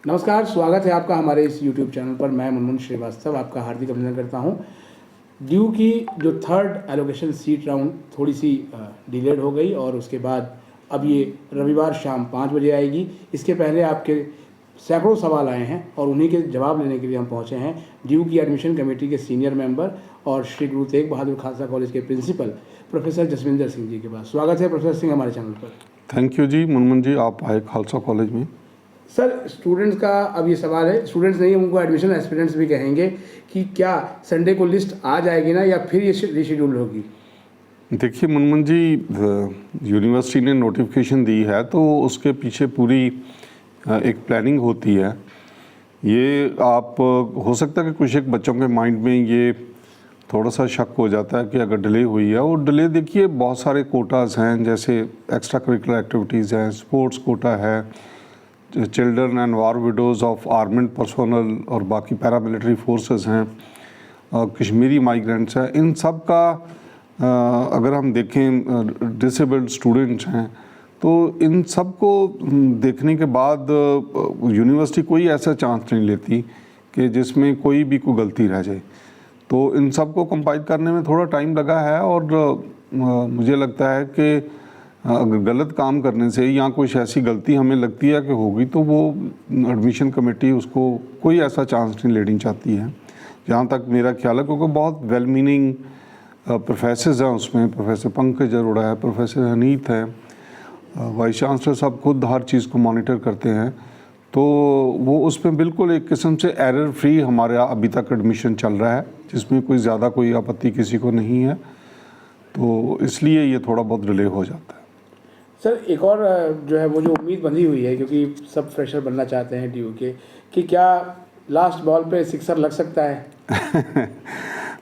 नमस्कार, स्वागत है आपका हमारे इस YouTube चैनल पर। मैं मुनमुन श्रीवास्तव आपका हार्दिक अभिनंदन करता हूं। ड्यू की जो थर्ड एलोकेशन सीट राउंड थोड़ी सी डिलेड हो गई और उसके बाद अब ये रविवार शाम 5 बजे आएगी। इसके पहले आपके सैकड़ों सवाल आए हैं और उन्हीं के जवाब लेने के लिए हम पहुंचे हैं ड्यू की एडमिशन कमेटी के सीनियर मेंबर और श्री गुरु तेग बहादुर खालसा कॉलेज के प्रिंसिपल प्रोफेसर जसविंदर सिंह जी के पास। स्वागत है प्रोफेसर सिंह हमारे चैनल पर। थैंक यू जी मुनमुन जी, आप आए खालसा कॉलेज में। सर, स्टूडेंट्स का अब ये सवाल है, स्टूडेंट्स नहीं उनको एडमिशन एस्पिरेंट्स भी कहेंगे कि क्या संडे को लिस्ट आ जाएगी ना या फिर ये रिशेड्यूल होगी? देखिए मुनमुन जी, यूनिवर्सिटी ने नोटिफिकेशन दी है तो उसके पीछे पूरी एक प्लानिंग होती है। ये आप हो सकता है कि कुछ एक बच्चों के माइंड में ये थोड़ा सा शक हो जाता है कि अगर डिले हुई है, और डिले देखिए बहुत सारे कोटाज हैं, जैसे एक्स्ट्रा करिकुलर एक्टिविटीज़ हैं, स्पोर्ट्स कोटा है, children and war widows of armed personnel और बाकी पैरामिलिट्री फोर्सेस हैं, कश्मीरी माइग्रेंट्स हैं। इन सब का अगर हम देखें, डिसेबल्ड स्टूडेंट्स हैं, तो इन सब को देखने के बाद यूनिवर्सिटी कोई ऐसा चांस नहीं लेती कि जिसमें कोई भी कोई गलती रह जाए। तो इन सब को कंपाइल करने में थोड़ा टाइम लगा है और मुझे लगता है कि अगर गलत काम करने से या कुछ ऐसी गलती हमें लगती है कि होगी तो वो एडमिशन कमेटी उसको कोई ऐसा चांस नहीं लेनी चाहती है, जहाँ तक मेरा ख्याल है, क्योंकि बहुत वेल मीनिंग प्रोफेसर्स हैं उसमें। प्रोफेसर पंकज अरोड़ा है, प्रोफेसर हनीत है, वाइस चांसलर साहब खुद हर चीज़ को मॉनिटर करते हैं, तो वो उसमें बिल्कुल एक किस्म से एरर फ्री हमारा अभी तक एडमिशन चल रहा है, जिसमें कोई ज़्यादा कोई आपत्ति किसी को नहीं है। तो इसलिए ये थोड़ा बहुत डिले हो जाता है। सर, एक और जो है वो जो उम्मीद बंधी हुई है, क्योंकि सब फ्रेशर बनना चाहते हैं ड्यू के, कि क्या लास्ट बॉल पे सिक्सर लग सकता है?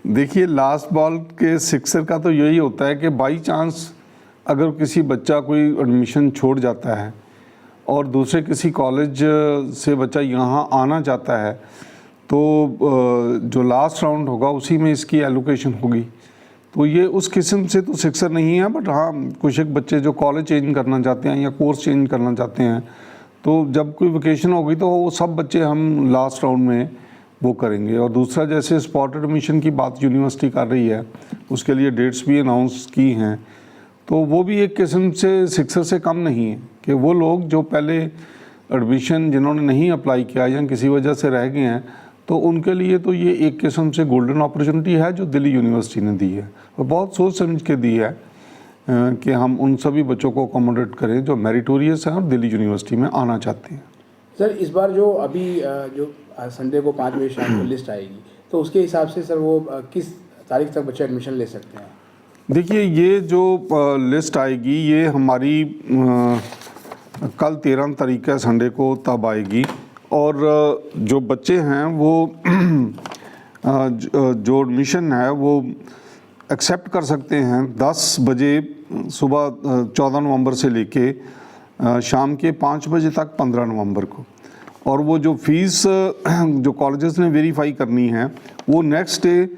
देखिए, लास्ट बॉल के सिक्सर का तो यही होता है कि बाई चांस अगर किसी बच्चा कोई एडमिशन छोड़ जाता है और दूसरे किसी कॉलेज से बच्चा यहाँ आना चाहता है, तो जो लास्ट राउंड होगा उसी में इसकी एलोकेशन होगी। तो ये उस किस्म से तो सिक्सर नहीं है, बट हाँ, कुछ एक बच्चे जो कॉलेज चेंज करना चाहते हैं या कोर्स चेंज करना चाहते हैं, तो जब कोई वेकेशन होगी तो वो सब बच्चे हम लास्ट राउंड में वो करेंगे। और दूसरा, जैसे स्पॉट एडमिशन की बात यूनिवर्सिटी कर रही है, उसके लिए डेट्स भी अनाउंस की हैं, तो वो भी एक किस्म से सिक्सर से कम नहीं है कि वो लोग जो पहले एडमिशन जिन्होंने नहीं अप्लाई किया या किसी वजह से रह गए हैं, तो उनके लिए तो ये एक किस्म से गोल्डन अपॉर्चुनिटी है जो दिल्ली यूनिवर्सिटी ने दी है, और बहुत सोच समझ के दी है कि हम उन सभी बच्चों को अकोमोडेट करें जो मेरिटोरियस हैं और दिल्ली यूनिवर्सिटी में आना चाहते हैं। सर, इस बार जो अभी जो संडे को 5 बजे शाम को लिस्ट आएगी, तो उसके हिसाब से सर वो किस तारीख तक बच्चे एडमिशन ले सकते हैं? देखिए, ये जो लिस्ट आएगी ये हमारी कल 13 तारीख है संडे को तब आएगी, और जो बच्चे हैं वो जो एडमिशन है वो एक्सेप्ट कर सकते हैं 10 बजे सुबह 14 नवंबर से लेके शाम के 5 बजे तक 15 नवंबर को। और वो जो फीस जो कॉलेजेस ने वेरीफाई करनी है वो नेक्स्ट डे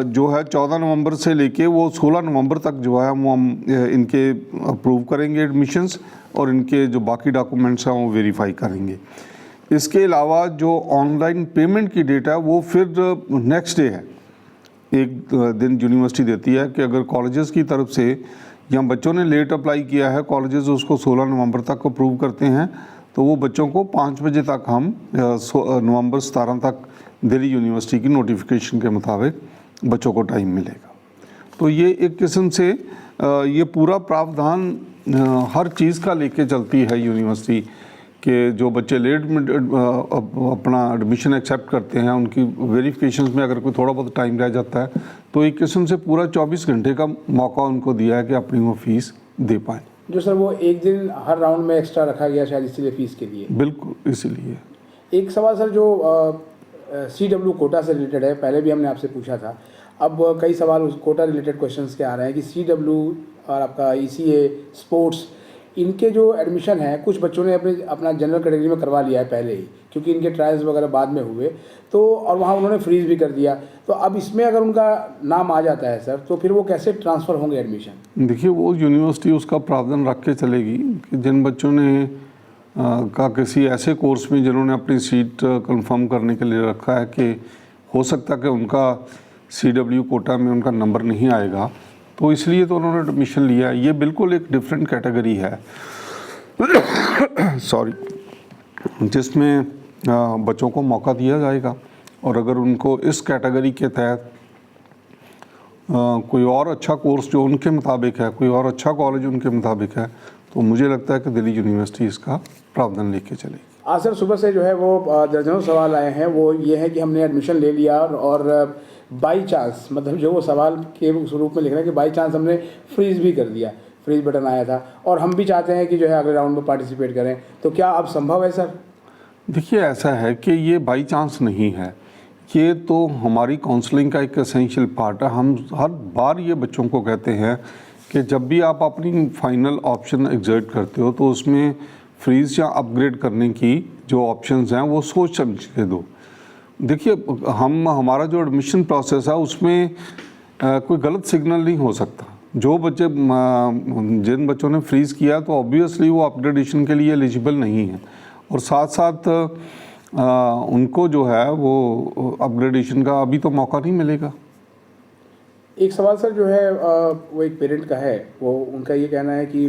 जो है 14 नवंबर से लेके वो 16 नवंबर तक जो है वो हम इनके अप्रूव करेंगे एडमिशन्स, और इनके जो बाकी डॉक्यूमेंट्स हैं वो वेरीफाई करेंगे। इसके अलावा जो ऑनलाइन पेमेंट की डेट है वो फिर नेक्स्ट डे है, एक दिन यूनिवर्सिटी देती है कि अगर कॉलेजेस की तरफ से या बच्चों ने लेट अप्लाई किया है, कॉलेजेस उसको 16 नवंबर तक अप्रूव करते हैं, तो वो बच्चों को 5 बजे तक हम नवंबर 17 तक दिल्ली यूनिवर्सिटी की नोटिफिकेशन के मुताबिक बच्चों को टाइम मिलेगा। तो ये एक किस्म से ये पूरा प्रावधान हर चीज़ का लेके चलती है यूनिवर्सिटी, कि जो बच्चे लेट अपना एडमिशन एक्सेप्ट करते हैं उनकी वेरिफिकेशंस में अगर कोई थोड़ा बहुत टाइम रह जाता है, तो एक किस्म से पूरा 24 घंटे का मौका उनको दिया है कि अपनी वो फीस दे पाएँ। जो सर वो एक दिन हर राउंड में एक्स्ट्रा रखा गया शायद इसीलिए फीस के लिए। बिल्कुल, इसीलिए। एक सवाल सर जो CW कोटा से रिलेटेड है, पहले भी हमने आपसे पूछा था, अब कई सवाल उस कोटा रिलेटेड क्वेश्चंस के आ रहे हैं कि CW और आपका ECA स्पोर्ट्स, इनके जो एडमिशन है कुछ बच्चों ने अपना जनरल कैटेगरी में करवा लिया है पहले ही, क्योंकि इनके ट्रायल्स वगैरह बाद में हुए, तो और वहाँ उन्होंने फ्रीज भी कर दिया। तो अब इसमें अगर उनका नाम आ जाता है सर, तो फिर वो कैसे ट्रांसफ़र होंगे एडमिशन? देखिए, वो यूनिवर्सिटी उसका प्रावधान रख के चलेगी कि जिन बच्चों ने का किसी ऐसे कोर्स में जिन्होंने अपनी सीट कंफर्म करने के लिए रखा है कि हो सकता है कि उनका CW कोटा में उनका नंबर नहीं आएगा, तो इसलिए तो उन्होंने एडमिशन लिया। ये बिल्कुल एक डिफरेंट कैटेगरी है सॉरी, जिसमें बच्चों को मौका दिया जाएगा। और अगर उनको इस कैटेगरी के तहत कोई और अच्छा कोर्स जो उनके मुताबिक है, कोई और अच्छा कॉलेज उनके मुताबिक है, तो मुझे लगता है कि दिल्ली यूनिवर्सिटी इसका प्रावधान लेके चलेगी। आज सर सुबह से जो है वो दर्जनों सवाल आए हैं। वो ये है कि हमने एडमिशन ले लिया और बाई चांस, मतलब जो वो सवाल के रूप में लिख रहे हैं कि बाई चांस हमने फ्रीज़ भी कर दिया, फ्रीज बटन आया था, और हम भी चाहते हैं कि जो है अगले राउंड में पार्टिसिपेट करें, तो क्या अब संभव है सर? देखिए, ऐसा है कि ये बाई चांस नहीं है, ये तो हमारी काउंसलिंग का एक एसेंशियल पार्ट है। हम हर बार ये बच्चों को कहते हैं कि जब भी आप अपनी फाइनल ऑप्शन एग्जर्ट करते हो तो उसमें फ्रीज़ या अपग्रेड करने की जो ऑप्शंस हैं वो सोच समझ के दो। देखिए, हमारा जो एडमिशन प्रोसेस है उसमें कोई गलत सिग्नल नहीं हो सकता। जो बच्चे जिन बच्चों ने फ्रीज़ किया तो ऑब्वियसली वो अपग्रेडेशन के लिए एलिजिबल नहीं है, और साथ साथ उनको जो है वो अपग्रेडेशन का अभी तो मौका नहीं मिलेगा। एक सवाल सर जो है वो एक पेरेंट का है, वो उनका ये कहना है कि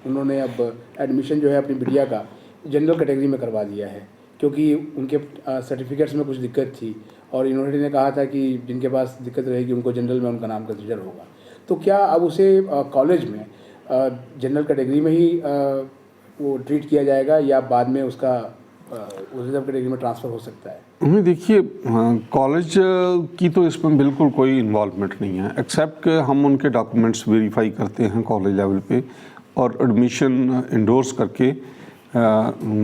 उन्होंने अब एडमिशन जो है अपनी बिटिया का जनरल कैटेगरी में करवा दिया है, क्योंकि उनके सर्टिफिकेट्स में कुछ दिक्कत थी और यूनिवर्सिटी ने कहा था कि जिनके पास दिक्कत रहेगी उनको जनरल में उनका नाम कंसिडर होगा। तो क्या अब उसे कॉलेज में जनरल कैटेगरी में ही वो ट्रीट किया जाएगा या बाद में उसका रिजर्व कैटेगरी में ट्रांसफ़र हो सकता है? नहीं, देखिए, कॉलेज की तो इसमें बिल्कुल कोई इन्वॉल्वमेंट नहीं है, एक्सेप्ट कि हम उनके डॉक्यूमेंट्स वेरीफाई करते हैं कॉलेज लेवल पे और एडमिशन इंडोर्स करके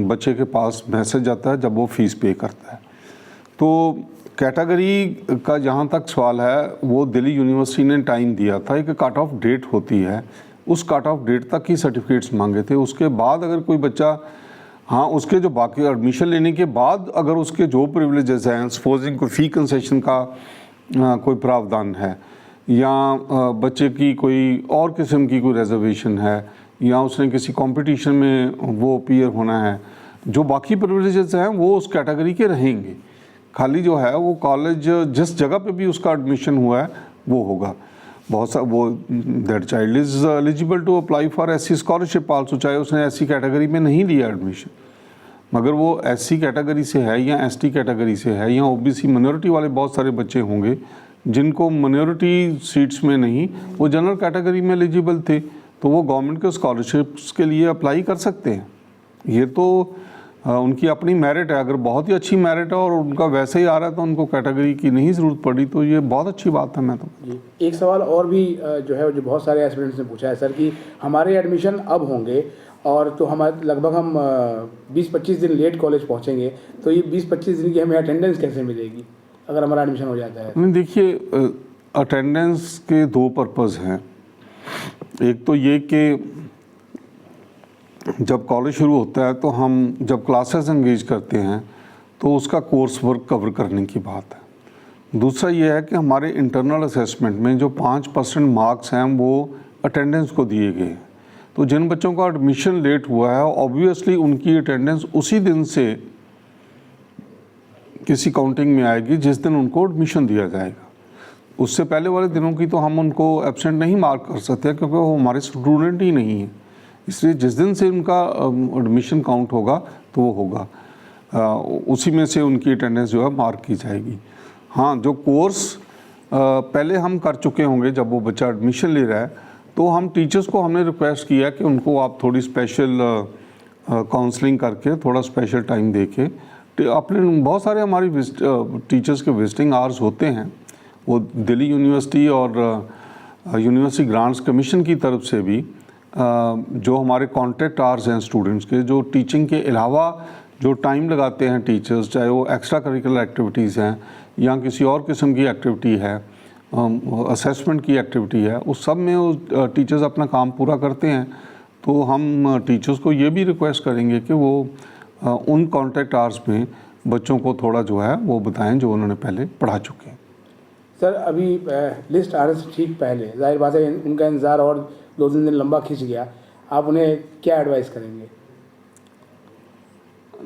बच्चे के पास मैसेज आता है जब वो फ़ीस पे करता है। तो कैटेगरी का जहाँ तक सवाल है, वो दिल्ली यूनिवर्सिटी ने टाइम दिया था, एक कट ऑफ डेट होती है, उस कट ऑफ डेट तक ही सर्टिफिकेट्स मांगे थे। उसके बाद अगर कोई बच्चा, हाँ, उसके जो बाकी एडमिशन लेने के बाद अगर उसके जो प्रिविलेजेस हैं, सपोजिंग कोई फ़ी कंसेशन का कोई प्रावधान है या बच्चे की कोई और किस्म की कोई रिजर्वेशन है या उसने किसी कंपटीशन में वो अपीयर होना है, जो बाकी प्रिविलेजेस हैं वो उस कैटेगरी के रहेंगे। खाली जो है वो कॉलेज जिस जगह पे भी उसका एडमिशन हुआ है वो होगा। बहुत सा वो that child is eligible to apply for SC scholarship also, चाहे उसने SC कैटेगरी में नहीं लिया एडमिशन, मगर वो SC कैटेगरी से है या ST कैटेगरी से है या OBC माइनॉरिटी वाले बहुत सारे बच्चे होंगे जिनको माइनॉरिटी सीट्स में नहीं, वो जनरल कैटेगरी में एलिजिबल थे, तो वो गवर्नमेंट के स्कॉलरशिप्स के लिए अप्लाई कर सकते हैं। ये तो उनकी अपनी मेरिट है। अगर बहुत ही अच्छी मेरिट है और उनका वैसे ही आ रहा है तो उनको कैटेगरी की नहीं ज़रूरत पड़ी, तो ये बहुत अच्छी बात है। मैं तो जी, एक सवाल और भी जो है जो बहुत सारे एस्पिरेंट्स ने पूछा है सर कि हमारे एडमिशन अब होंगे और तो हमारे लगभग हम 20-25 दिन लेट कॉलेज पहुंचेंगे, तो ये 20-25 दिन की हमें अटेंडेंस कैसे मिलेगी अगर हमारा एडमिशन हो जाता है? नहीं, देखिए, अटेंडेंस के दो पर्पज़ हैं। एक तो ये कि जब कॉलेज शुरू होता है तो हम जब क्लासेस एंगेज करते हैं तो उसका कोर्स वर्क कवर करने की बात है। दूसरा ये है कि हमारे इंटरनल असेसमेंट में जो 5% मार्क्स हैं वो अटेंडेंस को दिए गए हैं। तो जिन बच्चों का एडमिशन लेट हुआ है ऑब्वियसली उनकी अटेंडेंस उसी दिन से किसी काउंटिंग में आएगी जिस दिन उनको एडमिशन दिया जाएगा। उससे पहले वाले दिनों की तो हम उनको एब्सेंट नहीं मार्क कर सकते क्योंकि वो हमारे स्टूडेंट ही नहीं है। इसलिए जिस दिन से उनका एडमिशन काउंट होगा तो वो होगा, उसी में से उनकी अटेंडेंस जो है मार्क की जाएगी। हाँ, जो कोर्स पहले हम कर चुके होंगे जब वो बच्चा एडमिशन ले रहा है, तो हम टीचर्स को हमने रिक्वेस्ट किया कि उनको आप थोड़ी स्पेशल काउंसलिंग करके थोड़ा स्पेशल टाइम दे के अपने, बहुत सारे हमारी टीचर्स के विजिटिंग आवर्स होते हैं, वो दिल्ली यूनिवर्सिटी और यूनिवर्सिटी ग्रांट्स कमीशन की तरफ से भी जो हमारे कॉन्ट्रैक्ट आवर्स हैं स्टूडेंट्स के, जो टीचिंग के अलावा जो टाइम लगाते हैं टीचर्स, चाहे वो एक्स्ट्रा करिकुलर एक्टिविटीज़ हैं या किसी और किस्म की एक्टिविटी है, असेसमेंट की एक्टिविटी है, उस सब में वो टीचर्स अपना काम पूरा करते हैं। तो हम टीचर्स को ये भी रिक्वेस्ट करेंगे कि वो उन कॉन्ट्रैक्ट आवर्स में बच्चों को थोड़ा जो है वो बताएं जो उन्होंने पहले पढ़ा चुके हैं। सर, अभी लिस्ट आने से ठीक पहले जाहिर बात है उनका इंतज़ार और 2-3 दिन लंबा खिंच गया, आप उन्हें क्या एडवाइस करेंगे?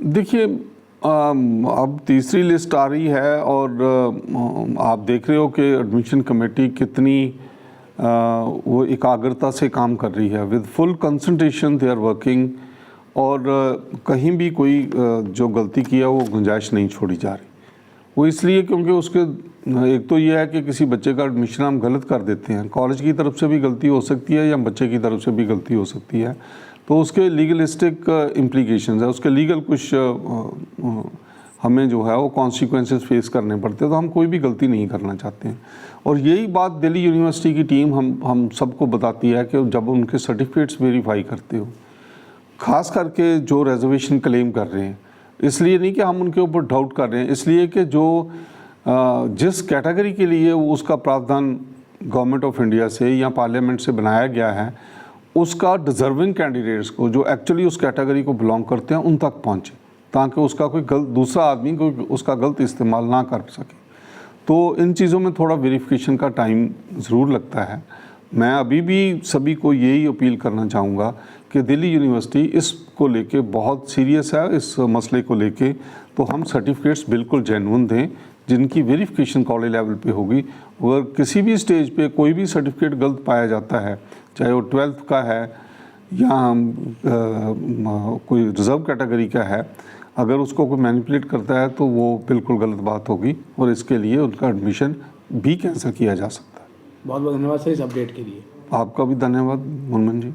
देखिए अब तीसरी लिस्ट आ रही है और आप देख रहे हो कि एडमिशन कमेटी कितनी वो एकाग्रता से काम कर रही है। With full concentration they are working, और कहीं भी कोई जो गलती किया वो गुंजाइश नहीं छोड़ी जा रही। वो इसलिए क्योंकि उसके एक तो ये है कि किसी बच्चे का एडमिशन हम गलत कर देते हैं, कॉलेज की तरफ से भी गलती हो सकती है या बच्चे की तरफ से भी गलती हो सकती है, तो उसके लीगलिस्टिक इम्प्लीकेशंस है, उसके लीगल कुछ हमें जो है वो कॉन्सिक्वेंसेस फेस करने पड़ते हैं। तो हम कोई भी गलती नहीं करना चाहते हैं, और यही बात दिल्ली यूनिवर्सिटी की टीम हम सबको बताती है कि जब उनके सर्टिफिकेट्स वेरीफाई करते हो, ख़ास करके जो रिजर्वेशन क्लेम कर रहे हैं, इसलिए नहीं कि हम उनके ऊपर डाउट कर रहे हैं, इसलिए कि जो जिस कैटेगरी के लिए उसका प्रावधान गवर्नमेंट ऑफ इंडिया से या पार्लियामेंट से बनाया गया है, उसका डिज़र्विंग कैंडिडेट्स को जो एक्चुअली उस कैटेगरी को बिलोंग करते हैं उन तक पहुँचे, ताकि उसका कोई दूसरा आदमी कोई उसका गलत इस्तेमाल ना कर सके। तो इन चीज़ों में थोड़ा वेरिफिकेशन का टाइम ज़रूर लगता है। मैं अभी भी सभी को यही अपील करना चाहूँगा कि दिल्ली यूनिवर्सिटी इसको लेके बहुत सीरियस है, इस मसले को लेके। तो हम सर्टिफिकेट्स बिल्कुल जेन्युइन दें जिनकी वेरिफिकेशन कॉलेज लेवल पे होगी। अगर किसी भी स्टेज पे कोई भी सर्टिफिकेट गलत पाया जाता है, चाहे वो 12th का है या कोई रिज़र्व कैटेगरी का है, अगर उसको कोई मैनिपुलेट करता है तो वो बिल्कुल गलत बात होगी, और इसके लिए उनका एडमिशन भी कैंसिल किया जा सकता है। बहुत बहुत धन्यवाद सर इस अपडेट के लिए। आपका भी धन्यवाद मुनमुन जी।